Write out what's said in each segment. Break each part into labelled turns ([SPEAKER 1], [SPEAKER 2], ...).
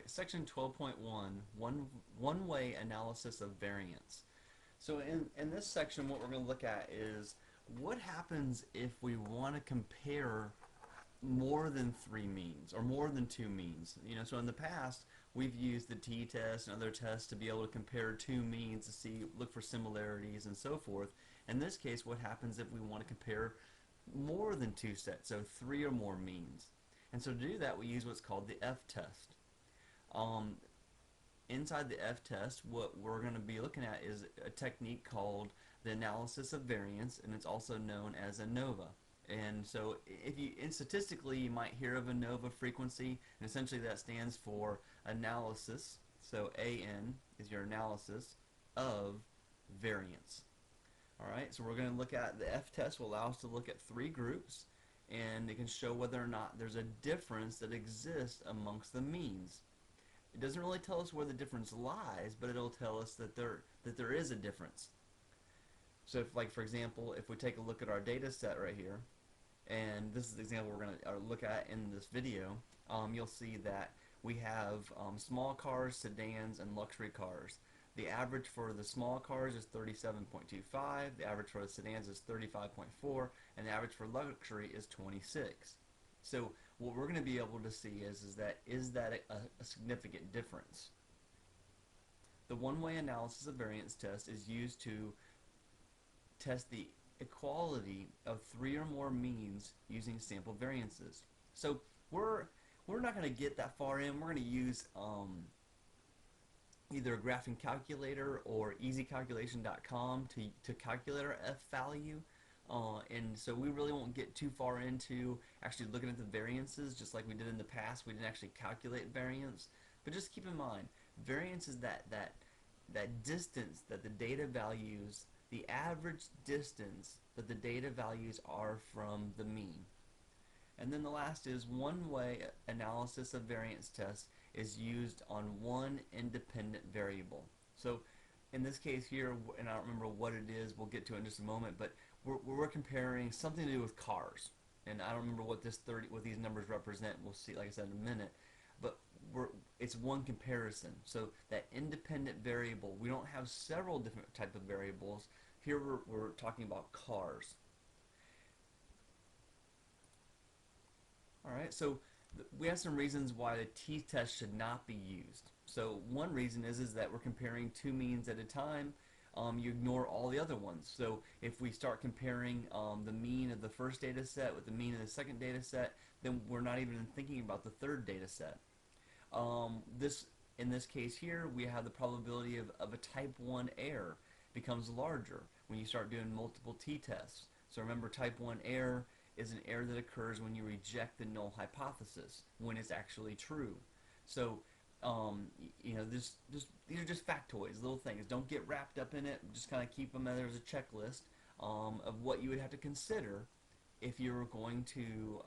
[SPEAKER 1] Alright, section 12.1, one-way analysis of variance. So in this section what we're going to look at is what happens if we want to compare more than three means or more than two means. So in the past we've used the t-test and other tests to be able to compare two means to look for similarities and so forth. In this case, what happens if we want to compare more than two sets, so three or more means? And so to do that we use what's called the f-test. Um, Inside the f-test, what we're going to be looking at is a technique called the analysis of variance, and it's also known as ANOVA. And so statistically you might hear of ANOVA frequency, and essentially that stands for analysis. So AN is your analysis of variance. Alright, so we're going to look at the f-test will allow us to look at three groups, and it can show whether or not there's a difference that exists amongst the means. It doesn't really tell us where the difference lies, but it'll tell us that there is a difference. So if, like for example, if we take a look at our data set right here, and this is the example we're going to look at in this video, you'll see that we have small cars, sedans, and luxury cars. The average for the small cars is 37.25, the average for the sedans is 35.4, and the average for luxury is 26. So what we're going to be able to see is that a significant difference? The one-way analysis of variance test is used to test the equality of three or more means using sample variances. So we're not going to get that far in. We're going to use either a graphing calculator or easycalculation.com to calculate our f value. And so we really won't get too far into actually looking at the variances, just like we did in the past. We didn't actually calculate variance, but just keep in mind, variance is that distance that the data values, the average distance that the data values are from the mean. And then the last is one-way analysis of variance test is used on one independent variable. So in this case here, and I don't remember what it is, we'll get to it in just a moment, but we're comparing something to do with cars, and I don't remember what what these numbers represent. We'll see, like I said, in a minute. But it's one comparison. So that independent variable, we don't have several different type of variables. Here we're talking about cars. All right. So we have some reasons why the t-test should not be used. So one reason is that we're comparing two means at a time. You ignore all the other ones. So if we start comparing the mean of the first data set with the mean of the second data set, then we're not even thinking about the third data set. In this case here, we have the probability of a type 1 error becomes larger when you start doing multiple t-tests. So remember, type 1 error is an error that occurs when you reject the null hypothesis when it's actually true. So these are just factoids, little things. Don't get wrapped up in it. Just kind of keep them as a checklist of what you would have to consider if you were going to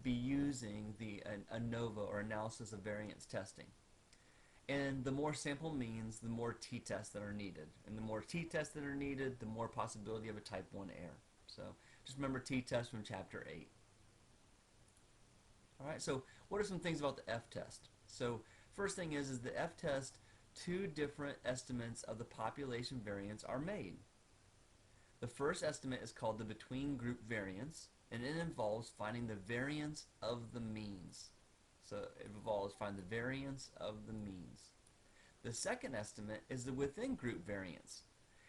[SPEAKER 1] be using the ANOVA or analysis of variance testing. And the more sample means, the more t-tests that are needed. And the more t-tests that are needed, the more possibility of a type 1 error. So just remember t-test from chapter 8. Alright, so what are some things about the f-test? So first thing is the f-test, two different estimates of the population variance are made. The first estimate is called the between group variance, and it involves finding the variance of the means. So it involves finding the variance of the means. The second estimate is the within group variance,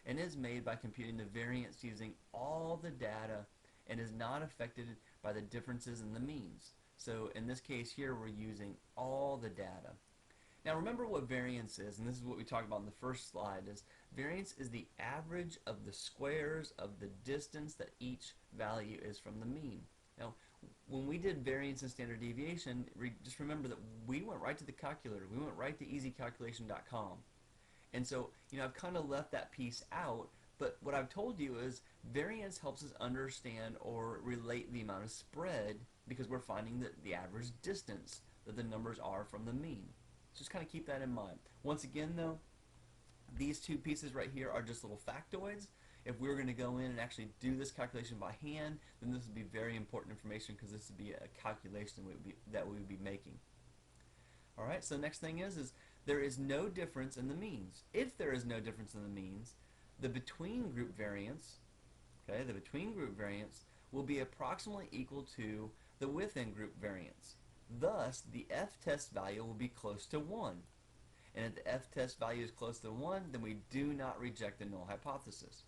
[SPEAKER 1] and is made by computing the variance using all the data and is not affected by the differences in the means. So in this case here, we're using all the data. Now remember what variance is, and this is what we talked about in the first slide, is variance is the average of the squares of the distance that each value is from the mean. Now when we did variance and standard deviation, just remember that we went right to the calculator. We went right to easycalculation.com. And so, I've kind of left that piece out, but what I've told you is variance helps us understand or relate the amount of spread because we're finding the average distance that the numbers are from the mean. Just kind of keep that in mind. Once again though, these two pieces right here are just little factoids. If we were going to go in and actually do this calculation by hand, then this would be very important information because this would be a calculation that we would be making. Alright, so the next thing is there is no difference in the means. If there is no difference in the means, the between group variance, okay, the between group variance will be approximately equal to the within group variance. Thus, the f-test value will be close to 1. And if the f-test value is close to 1, then we do not reject the null hypothesis.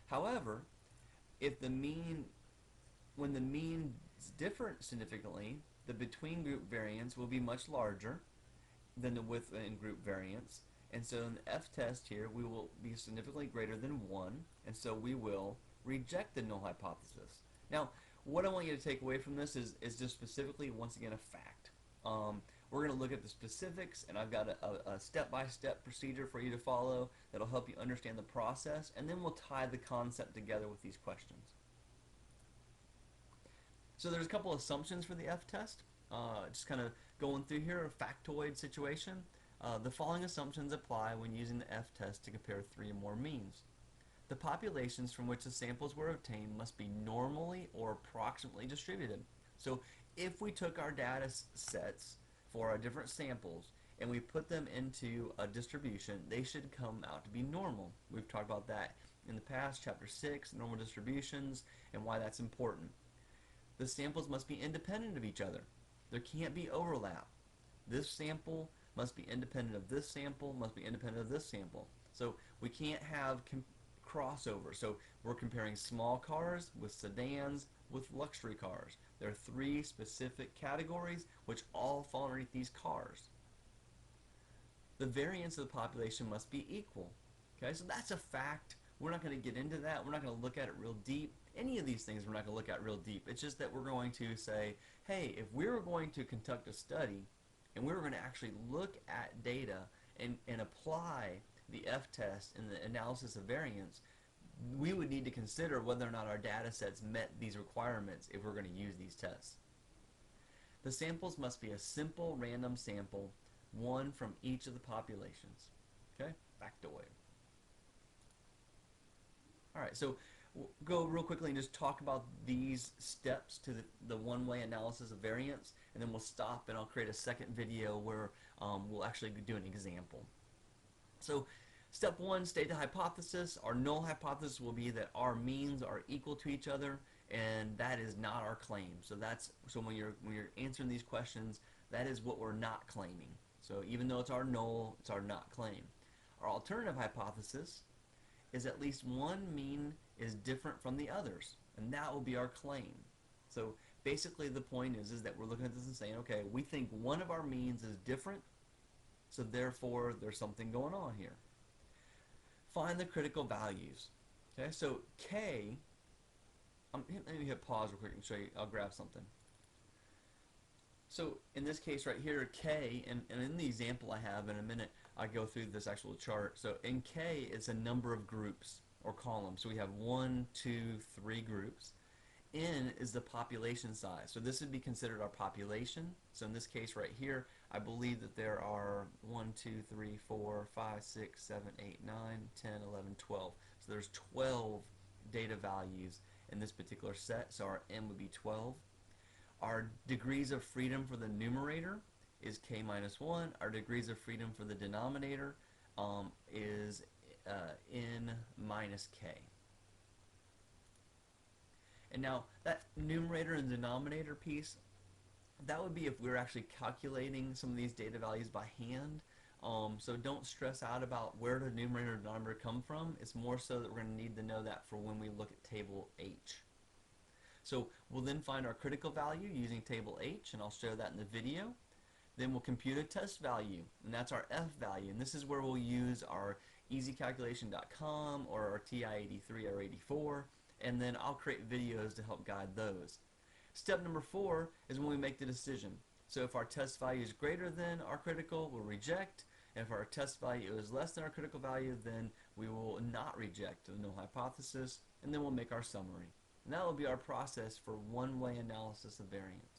[SPEAKER 1] However, if the mean, when the means differ significantly, the between group variance will be much larger than the within group variance. And so in the f-test here, we will be significantly greater than 1, and so we will reject the null hypothesis. Now, what I want you to take away from this is just specifically, once again, a fact. We're going to look at the specifics, and I've got a step-by-step procedure for you to follow that'll help you understand the process, and then we'll tie the concept together with these questions. So there's a couple assumptions for the f-test. Just kind of going through here, a factoid situation. The following assumptions apply when using the f-test to compare 3 or more means. The populations from which the samples were obtained must be normally or approximately distributed. So if we took our data sets for our different samples and we put them into a distribution, they should come out to be normal. We've talked about that in the past, chapter 6, normal distributions, and why that's important. The samples must be independent of each other. There can't be overlap. This sample must be independent of this sample, must be independent of this sample. So we can't have crossover. So we're comparing small cars with sedans with luxury cars. There are 3 specific categories which all fall underneath these cars. The variance of the population must be equal. Okay, so that's a fact. We're not going to get into that. We're not going to look at it real deep. Any of these things we're not going to look at real deep. It's just that we're going to say, hey, if we were going to conduct a study and we were going to actually look at data and apply the f-test in the analysis of variance, we would need to consider whether or not our data sets met these requirements if we're going to use these tests. The samples must be a simple random sample, one from each of the populations. Okay, factoid. Alright, so we'll go real quickly and just talk about these steps to the one-way analysis of variance, and then we'll stop and I'll create a second video where we'll actually do an example. So step 1, state the hypothesis. Our null hypothesis will be that our means are equal to each other, and that is not our claim. So when you're answering these questions, that is what we're not claiming. So even though it's our null, it's our not claim. Our alternative hypothesis is at least one mean is different from the others, and that will be our claim. So basically the point is that we're looking at this and saying, okay, we think one of our means is different, so therefore there's something going on here. Find the critical values. Okay, so K, let me hit pause real quick and show you, I'll grab something. So in this case right here, K, and in the example I have in a minute, I go through this actual chart. So in K, it's a number of groups or columns. So we have 1, 2, 3 groups. N is the population size. So this would be considered our population. So in this case right here, I believe that there are 1, 2, 3, 4, 5, 6, 7, 8, 9, 10, 11, 12. So there's 12 data values in this particular set. So our N would be 12. Our degrees of freedom for the numerator is K minus 1. Our degrees of freedom for the denominator is N minus K. And now that numerator and denominator piece, that would be if we're actually calculating some of these data values by hand. So don't stress out about where the numerator and denominator come from. It's more so that we're going to need to know that for when we look at table H. So we'll then find our critical value using table H, and I'll show that in the video. Then we'll compute a test value, and that's our F value. And this is where we'll use our easycalculation.com or our TI-83 or 84, and then I'll create videos to help guide those. Step number 4 is when we make the decision. So if our test value is greater than our critical, we'll reject. And if our test value is less than our critical value, then we will not reject the null hypothesis, and then we'll make our summary. And that will be our process for one-way analysis of variance.